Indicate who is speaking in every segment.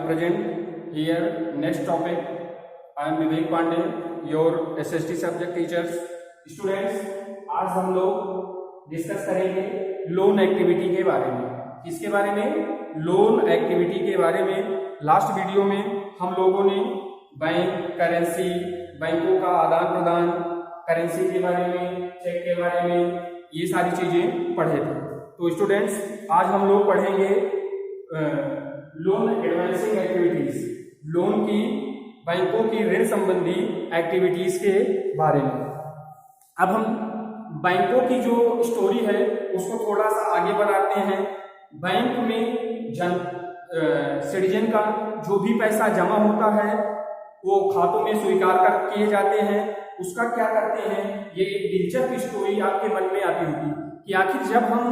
Speaker 1: present here. Next topic. I am Vivek Pandey, your SST subject teachers. Students, आज हम लोग discuss करेंगे loan activity के बारे में। किसके बारे में? लोन एक्टिविटी के बारे में। लास्ट वीडियो में हम लोगों ने बैंक, करेंसी, बैंकों का आदान प्रदान, करेंसी के बारे में, चेक के बारे में, ये सारी चीजें पढ़े थे। तो स्टूडेंट्स, आज हम लोग पढ़ेंगे लोन एडवांसिंग एक्टिविटीज, लोन की, बैंकों की ऋण संबंधी एक्टिविटीज के बारे में। अब हम बैंकों की जो स्टोरी है उसको थोड़ा सा आगे बढ़ाते हैं। बैंक में सिटीजन का जो भी पैसा जमा होता है वो खातों में स्वीकार किए जाते हैं। उसका क्या करते हैं, ये एक दिलचस्प स्टोरी आपके मन में आती होगी कि आखिर जब हम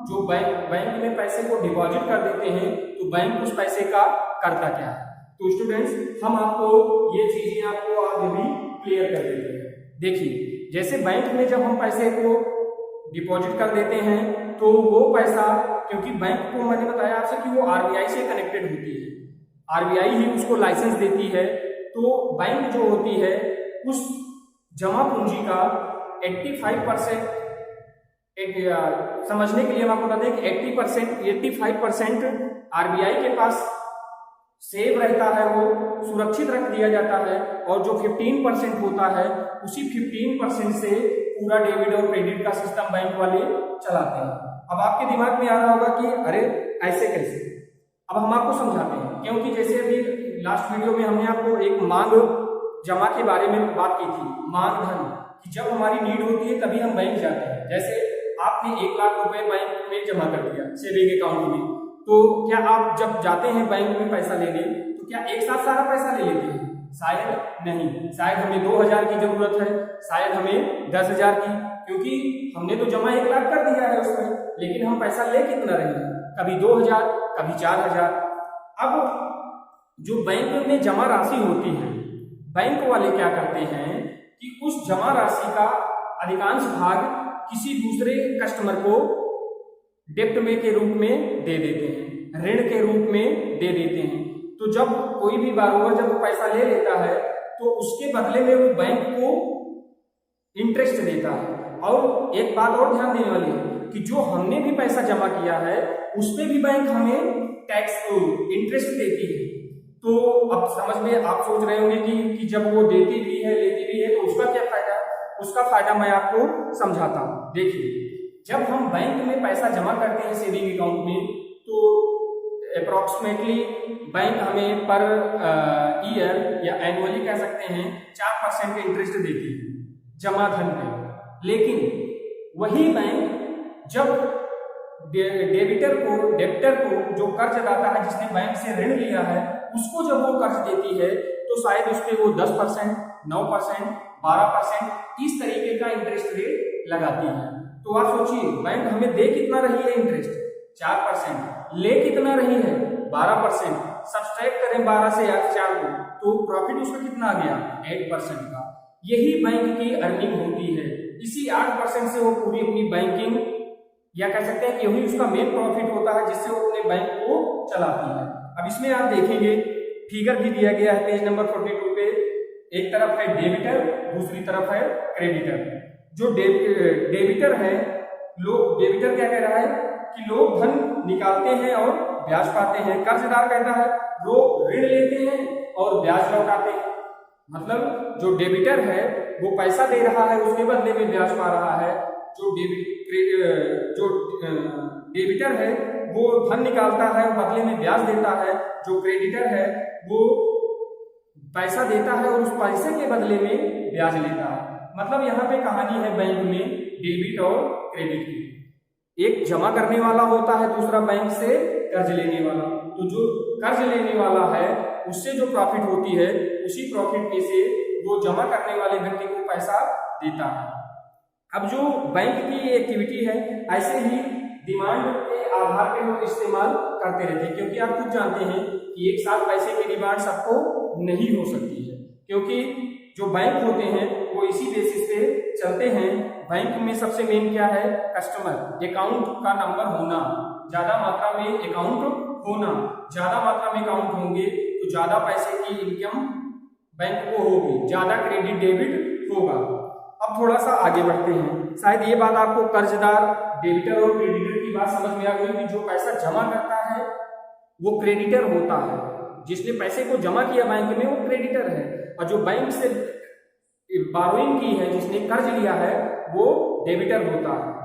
Speaker 1: जो बैंक में पैसे को डिपॉजिट कर देते हैं तो बैंक उस पैसे का करता क्या है। तो स्टूडेंट्स, हम आपको ये चीजें आपको आगे भी क्लियर कर देते हैं। देखिए, जैसे बैंक में जब हम पैसे को डिपॉजिट कर देते हैं तो वो पैसा, क्योंकि बैंक को मैंने बताया आपसे कि वो आरबीआई से कनेक्टेड होती है, आरबीआई ही उसको लाइसेंस देती है, तो बैंक जो होती है उस जमा पूंजी का 85%, समझने के लिए हम आपको बता दें कि 85% आरबीआई के पास सेव रहता है, वो सुरक्षित रख दिया जाता है, और जो 15% होता है उसी 15% से पूरा डेबिट और क्रेडिट का सिस्टम बैंक वाले चलाते हैं। अब आपके दिमाग में आ रहा होगा कि अरे ऐसे कैसे। अब हम आपको समझाते हैं, क्योंकि जैसे अभी लास्ट वीडियो में हमने आपको एक मांग जमा के बारे में बात की थी, मांग धन, कि जब हमारी नीड होती है तभी हम बैंक जाते हैं। जैसे आपने 1 लाख रुपए बैंक में जमा कर दिया सेविंग अकाउंट में, तो क्या आप जब जाते हैं बैंक में पैसा लेने तो क्या एक साथ सारा पैसा ले लेते हैं? शायद नहीं। शायद हमें 2000 की जरूरत है, शायद हमें 10,000 की, क्योंकि हमने तो जमा 1 लाख कर दिया है उसमें, लेकिन हम पैसा ले कितना रहे हैं? कभी 2000, कभी 4000। अब जो बैंक में जमा राशि होती है, बैंक वाले क्या करते हैं कि उस जमा राशि का अधिकांश भाग किसी दूसरे कस्टमर को डेप्ट में के रूप में दे देते हैं, ऋण के रूप में दे देते हैं। तो जब कोई भी बारोवर जब पैसा ले लेता है तो उसके बदले में वो बैंक को इंटरेस्ट देता है। और एक बात और ध्यान देने वाली है कि जो हमने भी पैसा जमा किया है उस पे भी बैंक हमें टैक्स इंटरेस्ट देती है। तो अब समझ में आप सोच रहे होंगे कि जब वो देती भी है, लेती भी है, तो उसका क्या फायदा? उसका फायदा मैं आपको समझाता हूँ। देखिए, जब हम बैंक में पैसा जमा करते हैं सेविंग अकाउंट में, तो अप्रोक्सीमेटली बैंक हमें पर ईयर या एनुअली कह सकते हैं 4% का इंटरेस्ट देती है जमा धन पे। लेकिन वही बैंक जब डेबिटर को जो कर्जदाता है जिसने बैंक से ऋण लिया है उसको जब वो कर्ज देती है तो शायद उस पर वो 10%, 9%, 12% इस तरीके का इंटरेस्ट रेट लगाती है। तो आप सोचिए, बैंक हमें दे कितना रही है इंटरेस्ट? 4%। ले कितना रही है? 12%। सब्सट्रैक्ट करें 12 से 4 को तो प्रॉफिट उसका कितना आ गया? 8% का। यही बैंक की अर्निंग होती है। इसी 8% से वो पूरी अपनी बैंकिंग, या कह सकते हैं कि यही उसका मेन प्रॉफिट होता है जिससे वो अपने बैंक को चलाती है। अब इसमें आप देखेंगे फिगर भी दिया गया है पेज नंबर 42 पे। एक तरफ है डेबिटर, दूसरी तरफ है क्रेडिटर। जो डेबिटर है, डेबिटर क्या कह रहा है कि लोग धन निकालते हैं और ब्याज पाते हैं। कर्जदार कहता है लोग ऋण लेते हैं और ब्याज लौटाते हैं। मतलब जो डेबिटर है वो पैसा दे रहा है, उसके बदले में ब्याज पा रहा है। जो डेबिटर है वो धन निकालता है, बदले में ब्याज देता है। जो क्रेडिटर है वो पैसा देता है और उस पैसे के बदले में ब्याज लेता है। मतलब यहाँ पे कहानी है बैंक में डेबिट और क्रेडिट की। एक जमा करने वाला होता है, दूसरा बैंक से कर्ज लेने वाला। तो जो कर्ज लेने वाला है उससे जो प्रॉफिट होती है उसी प्रॉफिट में से वो जमा करने वाले व्यक्ति को पैसा देता है। अब जो बैंक की एक्टिविटी है, ऐसे ही डिमांड के आधार पे वो इस्तेमाल करते रहते हैं, क्योंकि आप खुद जानते हैं कि एक साथ पैसे की डिमांड सबको नहीं हो सकती है, क्योंकि जो बैंक होते हैं वो इसी बेसिस पे चलते हैं। बैंक में सबसे मेन क्या है? कस्टमर, अकाउंट का नंबर होना, ज्यादा मात्रा में अकाउंट होना, ज्यादा मात्रा में काउंट होंगे तो ज्यादा पैसे की इनकम बैंक को होगी, ज्यादा क्रेडिट डेबिट होगा। अब थोड़ा सा आगे बढ़ते हैं। शायद ये बात आपको कर्जदार, डेबिटर और क्रेडिटर की बात समझ में आ गई कि जो पैसा जमा करता है वो क्रेडिटर होता है, जिसने पैसे को जमा किया बैंक में वो क्रेडिटर है, और जो बैंक से बारोइंग की है, जिसने कर्ज लिया है, वो डेबिटर होता है।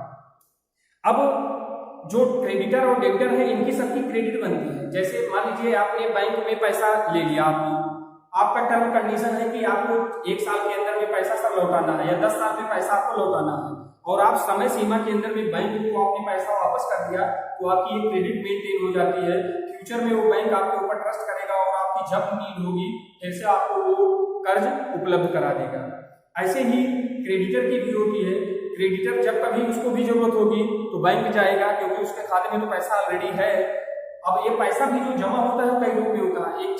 Speaker 1: अब जो क्रेडिटर और डेबिटर है इनकी सबकी क्रेडिट बनती है। जैसे मान लीजिए आपने बैंक में पैसा ले लिया, आपका टर्म कंडीशन है कि आपको 1 साल के अंदर में पैसा सब लौटाना है या 10 साल में पैसा आपको लौटाना है, और आप समय सीमा के अंदर में बैंक को आपने पैसा वापस कर दिया तो आपकी एक क्रेडिट मेंटेन हो जाती है। फ्यूचर में वो बैंक आपके ऊपर ट्रस्ट करेगा और आपकी जब नीड होगी फिर से आपको वो कर्ज उपलब्ध करा देगा। ऐसे ही क्रेडिटर की भी होती है। क्रेडिटर जब कभी उसको भी जरूरत होगी तो बैंक जाएगा, क्योंकि उसके खाते में तो पैसा ऑलरेडी है। अब ये पैसा भी जो जमा होता है कई रूप में होता है, एक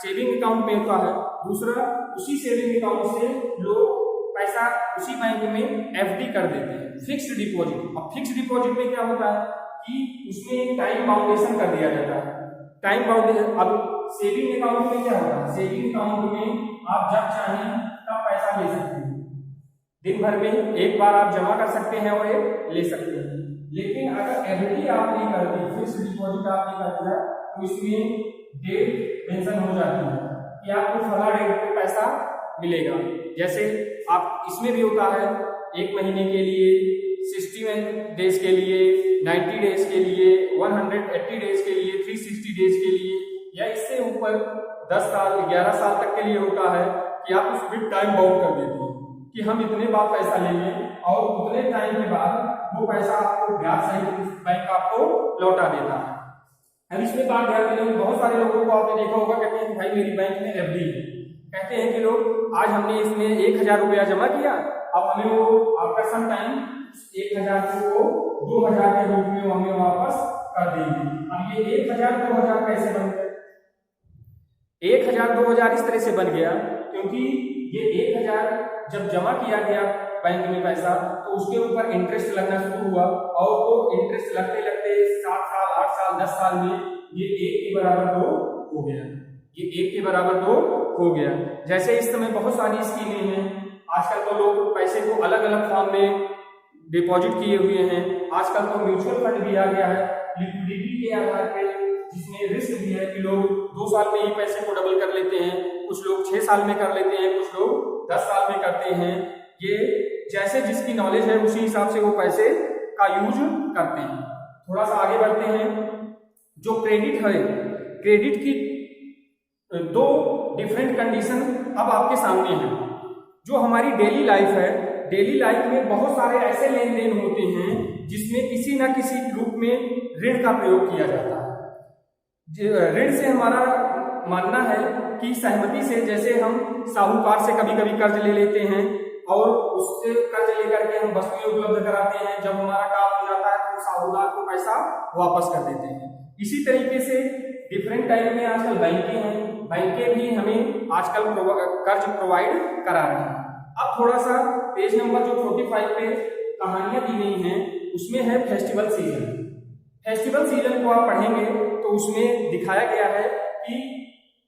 Speaker 1: सेविंग अकाउंट में होता है, दूसरा उसी सेविंग अकाउंट से लोग पैसा उसी बैंक में एफडी कर देते हैं, फिक्स्ड डिपॉजिट। अब फिक्स्ड डिपॉजिट में क्या होता है कि उसमें टाइम बाउंडेशन कर दिया जाता है, टाइम बाउंडेशन। अब सेविंग अकाउंट में क्या होता है, सेविंग अकाउंट में आप जब चाहें तब पैसा ले सकते हैं, दिन भर में एक बार आप जमा कर सकते हैं और ये ले सकते हैं। लेकिन अगर एफडी आप नहीं करते, फिक्स्ड डिपॉजिट आप नहीं करते हैं, तो इसमें डेट मेंशन हो जाती है कि आपको फला डेट पे पैसा मिलेगा। जैसे आप इसमें भी होता है 1 महीने के लिए, 60 डेज के लिए, 90 डेज के लिए, 180 डेज के लिए, 360 डेज के लिए, या इससे ऊपर 10 साल 11 साल तक के लिए होता है कि आप उसमें टाइम बाउंड कर देते हैं कि हम इतने बाद पैसा लेंगे और उतने टाइम के बाद वो पैसा आपको ब्याज सहित बैंक आपको लौटा देता है। अब इसमें बात ध्यान देने में, बहुत सारे लोगों को आपने देखा होगा कहते हैं कि भाई मेरी बैंक में एफडी है। कहते हैं कि लोग आज हमने इसमें 1000 रुपया जमा किया, अब हमें वो आफ्टर सम टाइम 1000 को 2000 के रूप में हमें वापस कर देंगे। अब ये 1000 2000 कैसे बन गए? 1000 2000 इस तरह से बन गया क्योंकि ये 1000 जब जमा किया गया बैंक में पैसा तो उसके ऊपर इंटरेस्ट लगना शुरू हुआ, और वो इंटरेस्ट लगते लगते 7 साल 8 साल 10 साल में ये 1 के बराबर 2 हो गया, ये 1 के बराबर 2 हो गया। जैसे इस समय बहुत सारी स्कीमें हैं, आजकल तो लोग पैसे को अलग अलग फॉर्म में डिपॉजिट किए हुए हैं। आजकल तो म्यूचुअल फंड भी आ गया है लिक्विडिटी के आधार पे, जिसमें रिस्क भी है कि लोग 2 साल में ही पैसे को डबल कर लेते हैं, कुछ लोग 6 साल में कर लेते हैं, कुछ लोग 10 साल में करते हैं। ये जैसे जिसकी नॉलेज है उसी हिसाब से वो पैसे का यूज करते हैं। थोड़ा सा आगे बढ़ते हैं। जो क्रेडिट है, क्रेडिट की 2 डिफरेंट कंडीशन अब आपके सामने है। जो हमारी डेली लाइफ है, डेली लाइफ में बहुत सारे ऐसे लेन देन होते हैं जिसमें किसी ना किसी रूप में ऋण का प्रयोग किया जाता है। ऋण से हमारा मानना है कि सहमति से, जैसे हम साहूकार से कभी कभी कर्ज ले लेते हैं और उससे कर्ज लेकर के हम वस्तुएं उपलब्ध कराते हैं, जब हमारा काम हो जाता है तो साहूकार को पैसा वापस कर देते हैं। इसी तरीके से डिफरेंट टाइप में आजकल बैंकें हैं, बैंकें भी हमें आजकल कर्ज प्रोवाइड करा रही हैं। अब थोड़ा सा पेज नंबर जो 45 पे कहानियां दी गई हैं उसमें है फेस्टिवल सीजन। फेस्टिवल सीजन को आप पढ़ेंगे तो उसमें दिखाया गया है कि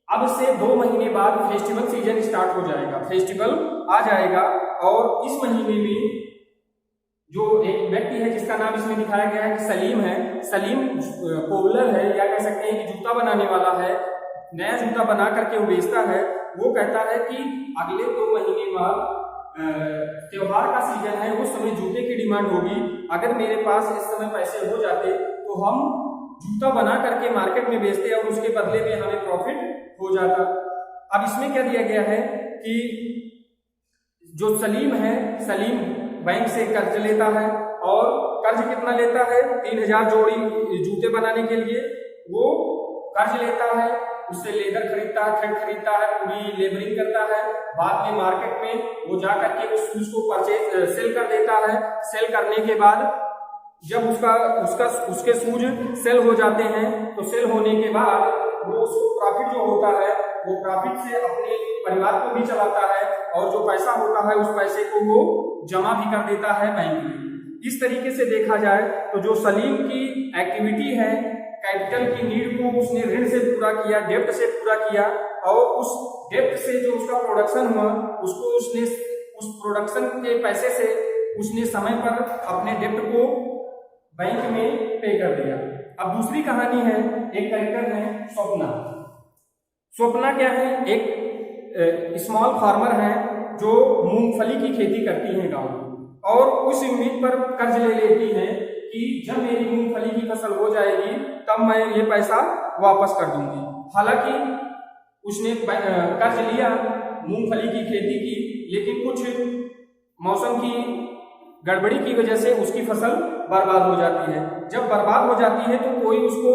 Speaker 1: अब से 2 महीने बाद फेस्टिवल सीजन स्टार्ट हो जाएगा, फेस्टिवल आ जाएगा, और इस महीने में जो एक व्यक्ति है जिसका नाम इसमें दिखाया गया है कि सलीम है, सलीम कोबलर है या कह सकते हैं कि जूता बनाने वाला है, नया जूता बना करके वो बेचता है। वो कहता है कि अगले 2 महीने बाद त्योहार का सीजन है, उस समय जूते की डिमांड होगी, अगर मेरे पास इस समय पैसे हो जाते तो हम जूता बना करके मार्केट में बेचते और उसके बदले में हमें प्रॉफिट हो जाता। अब इसमें क्या दिया गया है कि जो सलीम है, सलीम बैंक से कर्ज लेता है, और कर्ज कितना लेता है? 3000 जोड़ी जूते बनाने के लिए वो कर्ज लेता है, उससे लेदर खरीदता है, थ्रेड खरीदता है, पूरी लेबरिंग करता है, बाद में मार्केट में वो जा करके उस शूज को सेल कर देता है। सेल करने के बाद जब उसके शूज सेल हो जाते हैं तो सेल होने के बाद वो उसको प्रॉफिट जो होता है वो प्रॉफिट से अपने परिवार को भी चलाता है, और जो पैसा होता है उस पैसे को वो जमा भी कर देता है बैंक में। इस तरीके से देखा जाए तो जो सलीम की एक्टिविटी है, कैपिटल की नीड को उसने ऋण से पूरा किया, डेब्ट से पूरा किया, और उस डेब्ट से जो उसका प्रोडक्शन हुआ उसको उसने उस प्रोडक्शन के पैसे से उसने समय पर अपने डेब्ट को बैंक में पे कर दिया। अब दूसरी कहानी है, एक कैरेक्टर है स्वप्ना। स्वप्ना क्या है, एक स्मॉल फार्मर है जो मूंगफली की खेती करती है गांव में, और उस उम्मीद पर कर्ज ले लेती है कि जब मेरी मूंगफली की फसल हो जाएगी तब मैं ये पैसा वापस कर दूंगी। हालांकि उसने कर्ज लिया, मूंगफली की खेती की, लेकिन कुछ मौसम की गड़बड़ी की वजह से उसकी फसल बर्बाद हो जाती है। जब बर्बाद हो जाती है तो कोई उसको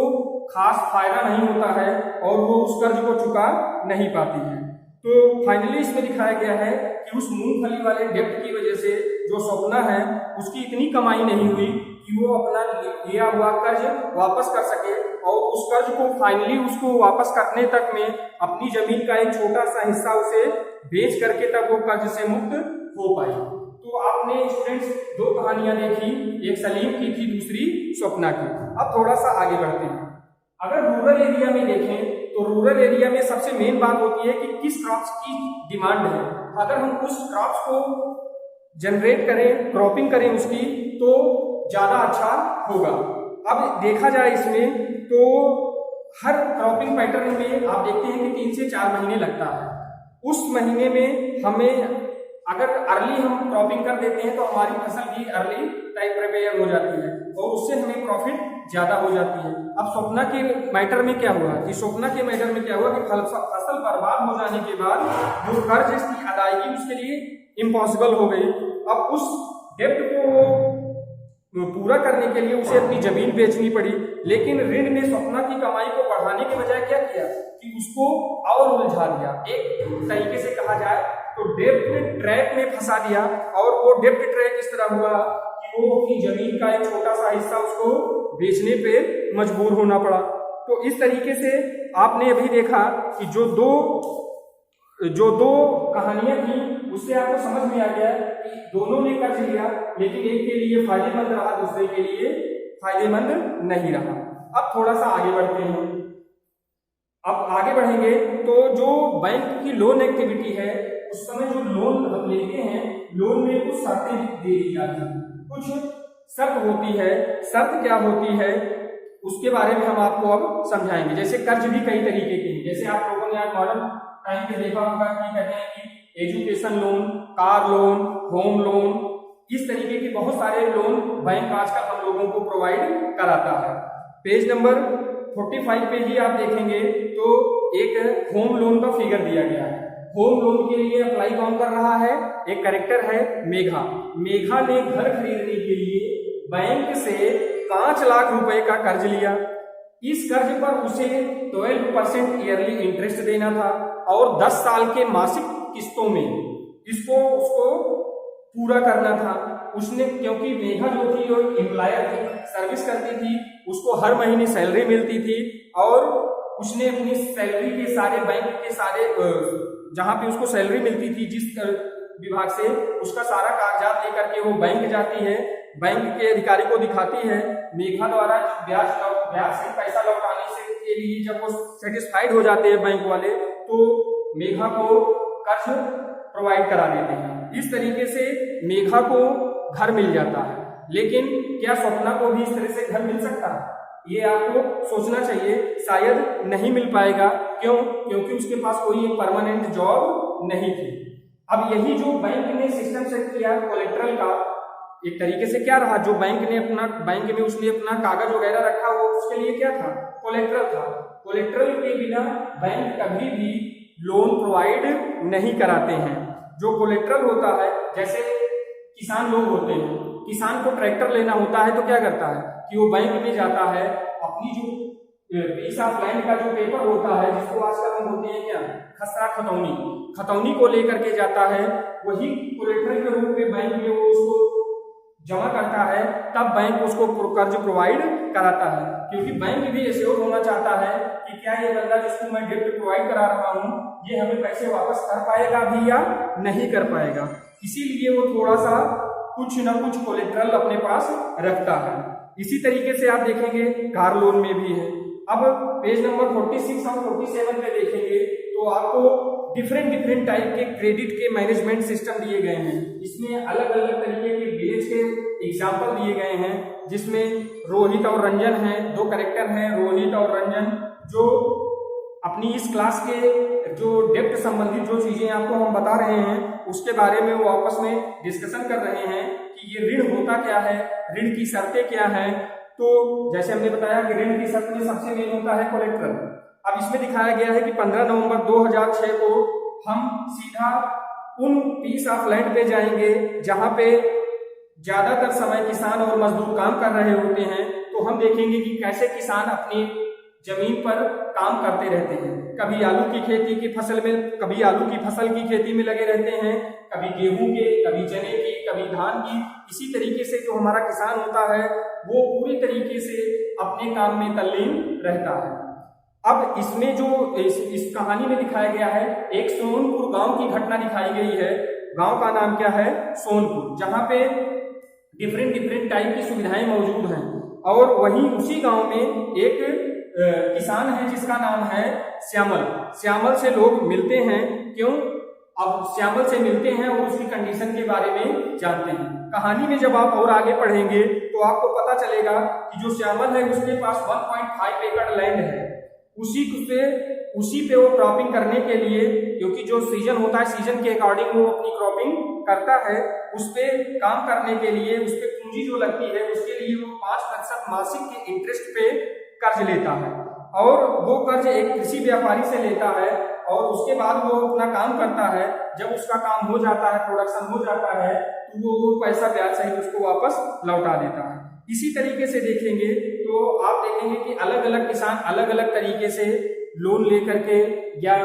Speaker 1: खास फायदा नहीं होता है और वो उस कर्ज को चुका नहीं पाती है। तो फाइनली इसमें दिखाया गया है कि उस मूंगफली वाले डेब्ट की वजह से जो स्वप्ना है उसकी इतनी कमाई नहीं हुई कि वो अपना लिया हुआ कर्ज वापस कर सके, और उस कर्ज को फाइनली उसको वापस करने तक में अपनी जमीन का एक छोटा सा हिस्सा उसे बेच करके तब वो कर्ज से मुक्त हो पाई। तो आपने स्टूडेंट्स दो कहानियां देखी, एक सलीम की थी, दूसरी स्वप्ना की। अब थोड़ा सा आगे बढ़ते हैं। अगर रूरल एरिया में देखें तो रूरल एरिया में सबसे मेन बात होती है कि किस क्रॉप्स की डिमांड है। अगर हम उस क्रॉप्स को जनरेट करें, क्रॉपिंग करें उसकी, तो ज्यादा अच्छा होगा। अब देखा जाए इसमें तो हर क्रॉपिंग पैटर्न में आप देखते हैं कि 3 से 4 महीने लगता है। उस महीने में हमें अगर अर्ली हम क्रॉपिंग कर देते हैं तो हमारी फसल भी अर्ली टाइप प्रिपेयर हो जाती है और उससे हमें प्रॉफिट ज्यादा हो जाती है। अब स्वप्ना के मैटर में क्या हुआ कि स्वप्ना के मैटर में क्या हुआ कि फसल बर्बाद हो जाने के बाद जो कर्ज की अदायगी उसके लिए इम्पॉसिबल हो गई। अब उस डेब्ट को पूरा करने के लिए उसे अपनी जमीन बेचनी पड़ी, लेकिन ऋण ने स्वप्ना की कमाई को बढ़ाने के बजाय क्या किया कि उसको और उलझा दिया। एक तरीके से कहा जाए तो डेब्ट ट्रैप में फंसा दिया, और वो डेब्ट ट्रैप इस तरह हुआ कि वो अपनी जमीन का एक छोटा सा हिस्सा उसको बेचने पे मजबूर होना पड़ा। तो इस तरीके से आपने अभी देखा कि जो दो कहानियां थी उससे आपको समझ में आ गया कि दोनों ने कर्ज लिया, लेकिन एक के लिए फायदेमंद रहा, दूसरे के लिए फायदेमंद नहीं रहा। अब थोड़ा सा आगे बढ़ते हैं। अब आगे बढ़ेंगे तो जो बैंक की लोन एक्टिविटी है उस समय जो लोन हम लेते हैं, लोन में कुछ शर्तें दे दी जाती हैं, कुछ शर्त होती है। शर्त क्या होती है उसके बारे में हम आपको अब समझाएंगे। जैसे कर्ज भी कई तरीके के हैं, जैसे आप लोगों ने आज मॉडर्न टाइम पे देखा होगा कि कहते हैं कि education loan, car loan, home loan, इस तरीके के बहुत सारे लोन बैंक आजकल हम लोगों को प्रोवाइड कराता है। पेज नंबर 45 पे ही आप देखेंगे तो एक होम लोन का फिगर दिया गया है। होम लोन के लिए अप्लाई कौन कर रहा है? एक कैरेक्टर है मेघा। मेघा ने घर खरीदने के लिए बैंक से 5 लाख रुपए का कर्ज लिया। इस कर्ज पर उसे 12% ईयरली इंटरेस्ट देना था और 10 साल के मासिक किस्तों में इसको उसको पूरा करना था। उसने, क्योंकि मेघा जो थी वो एम्प्लॉयर थी, सर्विस करती थी, उसको हर महीने सैलरी मिलती थी, और उसने अपनी सैलरी के सारे बैंक के सारे जहां पे उसको सैलरी मिलती थी जिस विभाग से, उसका सारा कागजात लेकर के वो बैंक जाती है, बैंक के अधिकारी को दिखाती है। मेघा द्वारा ब्याज से पैसा लौटाने से के लिए जब वो सेटिस्फाइड हो जाते हैं बैंक वाले, तो मेघा को कर्ज प्रोवाइड करा देते हैं। इस तरीके से मेघा को घर मिल जाता है। लेकिन क्या स्वप्ना को भी इस तरह से घर मिल सकता है? ये आपको सोचना चाहिए, शायद नहीं मिल पाएगा। क्यों? क्योंकि उसके पास कोई एक परमानेंट जॉब नहीं थी। अब यही जो बैंक ने सिस्टम सेट किया कोलेट्रल का, एक तरीके से क्या रहा, जो बैंक में उसने अपना कागज वगैरह रखा, वो उसके लिए क्या था? कोलेट्रल था। कोलेट्रल के बिना बैंक कभी भी लोन प्रोवाइड नहीं कराते हैं। जो कोलेट्रल होता है, जैसे किसान लोग होते हैं, किसान को ट्रैक्टर लेना होता है तो क्या करता है कि वो बैंक में जाता है, अपनी जो पीस ऑफ लैंड का जो पेपर होता है, जिसको आजकल हम बोलते हैं क्या, खसरा खतौनी को लेकर के जाता है, वही कोलेट्रल के रूप में बैंक में वो उसको जमा करता है, तब बैंक उसको कर्ज प्रोवाइड कराता है। क्योंकि बैंक भी एश्योर होना चाहता है कि क्या ये बंदा जिसको मैं डेब्ट प्रोवाइड करा रहा हूँ, ये हमें पैसे वापस कर पाएगा भी या नहीं कर पाएगा। इसीलिए वो थोड़ा सा कुछ ना कुछ कोलेट्रल अपने पास रखता है। इसी तरीके से आप देखेंगे कार लोन में भी है। अब पेज नंबर 46 और 47 पे देखेंगे तो आपको डिफरेंट टाइप के क्रेडिट के मैनेजमेंट सिस्टम दिए गए हैं। इसमें अलग अलग तरीके के विलेज के एग्जाम्पल दिए गए हैं, जिसमें रोहित और रंजन हैं, दो कैरेक्टर हैं रोहित और रंजन, जो अपनी इस क्लास के जो डेप्थ संबंधित जो चीजें आपको हम बता रहे हैं उसके बारे में वो आपस में डिस्कशन कर रहे हैं कि ये ऋण होता क्या है, ऋण की शर्तें क्या हैं। तो जैसे हमने बताया कि ऋण की शर्त में सबसे मेन होता है कोलेट्रल। अब इसमें दिखाया गया है कि 15 नवंबर 2006 को हम सीधा उन पीस ऑफ लैंड पे जाएंगे जहां पे ज्यादातर समय किसान और मजदूर काम कर रहे होते हैं। तो हम देखेंगे कि कैसे किसान अपनी जमीन पर काम करते रहते हैं, कभी आलू की खेती की फसल में, कभी आलू की फसल की खेती में लगे रहते हैं, कभी गेहूं के, कभी चने की, कभी धान की। इसी तरीके से जो हमारा किसान होता है वो पूरी तरीके से अपने काम में तल्लीन रहता है। अब इसमें जो इस कहानी में दिखाया गया है, एक सोनपुर गांव की घटना दिखाई गई है। गांव का नाम क्या है? सोनपुर, जहां पे डिफरेंट टाइप की सुविधाएं मौजूद हैं। और वहीं उसी गांव में एक किसान है जिसका नाम है श्यामल। श्यामल से लोग मिलते हैं, क्यों? अब श्यामल से मिलते हैं और उसकी कंडीशन के बारे में जानते हैं। कहानी में जब आप और आगे पढ़ेंगे तो आपको पता चलेगा कि जो श्यामल है उसके पास 1.5 एकड़ लैंड है। उसी पे वो क्रॉपिंग करने के लिए, क्योंकि जो सीजन होता है सीजन के अकॉर्डिंग वो अपनी क्रॉपिंग करता है, उस पे काम करने के लिए उस पे पूंजी जो लगती है उसके लिए वो 5% मासिक के इंटरेस्ट पे कर्ज लेता है। और वो कर्ज एक कृषि व्यापारी से लेता है और उसके बाद वो अपना काम करता है। जब उसका काम हो जाता है, प्रोडक्शन हो जाता है, तो वो पैसा ब्याज सहित उसको वापस लौटा देता है। इसी तरीके से देखेंगे तो आप देखेंगे कि अलग अलग किसान अलग अलग तरीके से लोन लेकर के या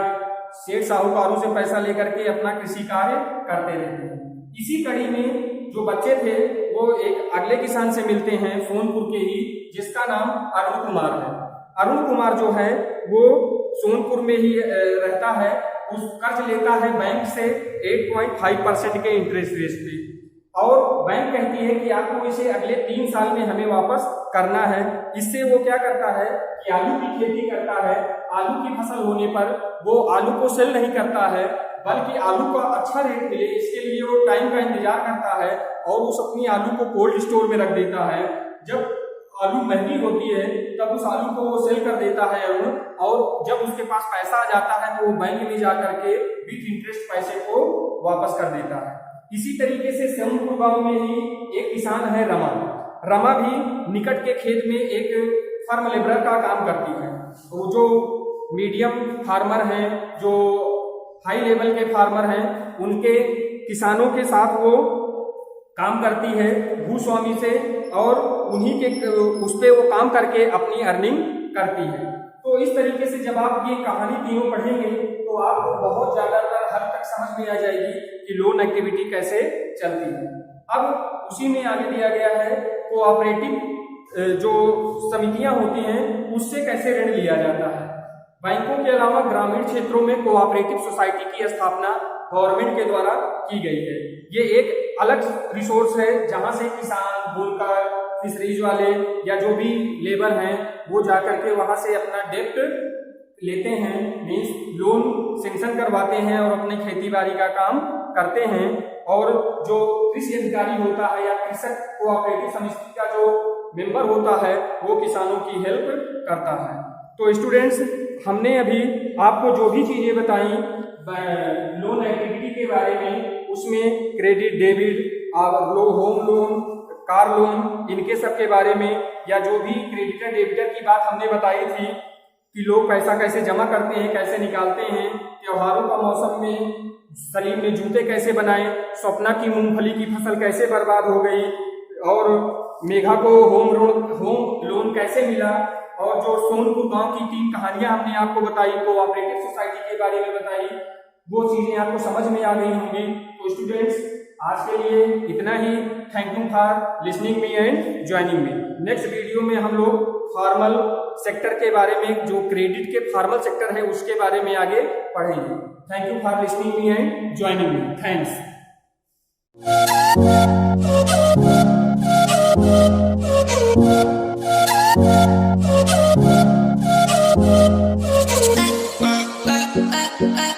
Speaker 1: सेठ साहूकारों से पैसा लेकर के अपना कृषि कार्य करते रहते हैं। इसी कड़ी में जो बच्चे थे वो एक अगले किसान से मिलते हैं सोनपुर के ही, जिसका नाम अरुण कुमार है। अरुण कुमार जो है वो सोनपुर में ही रहता है। उस कर्ज लेता है बैंक से 8.5% के इंटरेस्ट रेट पे, और बैंक कहती है कि आपको इसे अगले 3 साल में हमें वापस करना है। इससे वो क्या करता है कि आलू की खेती करता है। आलू की फसल होने पर वो आलू को सेल नहीं करता है, बल्कि आलू का अच्छा रेट मिले इसके लिए वो टाइम का इंतजार करता है और उस अपनी आलू को कोल्ड स्टोर में रख देता है। जब आलू महंगी होती है तब उस आलू को वो सेल कर देता है अरुण, और जब उसके पास पैसा आ जाता है तो वो बैंक में जाकर के विथ इंटरेस्ट पैसे को वापस कर देता है। इसी तरीके से सोनपुर गांव में ही एक किसान है रमा। रमा भी निकट के खेत में एक फार्म लेबरर का काम करती है। वो जो मीडियम फार्मर हैं, जो हाई लेवल के फार्मर हैं, उनके किसानों के साथ वो काम करती है भूस्वामी से, और उन्हीं के उस पे वो काम करके अपनी अर्निंग करती है। तो इस तरीके से जब आप ये कहानी तीनों पढ़ेंगे तो आपको बहुत ज्यादातर हद तक समझ में आ जाएगी कि लोन एक्टिविटी कैसे चलती है। अब उसी में आगे दिया गया है कोऑपरेटिव जो समितियां होती हैं उससे कैसे ऋण लिया जाता है। बैंकों के अलावा ग्रामीण क्षेत्रों में कोऑपरेटिव सोसाइटी की स्थापना गवर्नमेंट के द्वारा की गई है। ये एक अलग रिसोर्स है जहां से किसान, बुनकर, फिशरीज वाले या जो भी लेबर हैं वो जाकर के वहां से अपना डेप्ट लेते हैं, मीन्स लोन सेंक्शन करवाते हैं और अपने खेती बाड़ी का काम करते हैं। और जो कृषि अधिकारी होता है या कृषक कोऑपरेटिव समिति का जो मेंबर होता है वो किसानों की हेल्प करता है। तो स्टूडेंट्स, हमने अभी आपको जो भी चीजें बताई लोन एक्टिविटी के बारे में, उसमें credit, debit, home loan, car loan, इनके सब के बारे में, या जो भी क्रेडिटर डेबिटर की बात हमने बताई थी कि लोग पैसा कैसे जमा करते हैं, कैसे निकालते हैं, त्योहारों का मौसम में सलीम ने जूते कैसे बनाए, स्वप्ना की मूंगफली की फसल कैसे बर्बाद हो गई, और मेघा को होम लोन कैसे मिला, और जो सोनपुर गांव की 3 कहानियां हमने आपको बताई, कोऑपरेटिव सोसाइटी के बारे में बताई, वो चीजें आपको समझ में आ गई होंगी। तो स्टूडेंट्स, आज के लिए इतना ही। Thank you for listening me and joining me. Next video में हम लोग फॉर्मल सेक्टर के बारे में, जो क्रेडिट के फॉर्मल सेक्टर है उसके बारे में आगे पढ़ेंगे। Thank you for listening me and joining me. Thanks.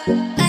Speaker 2: है।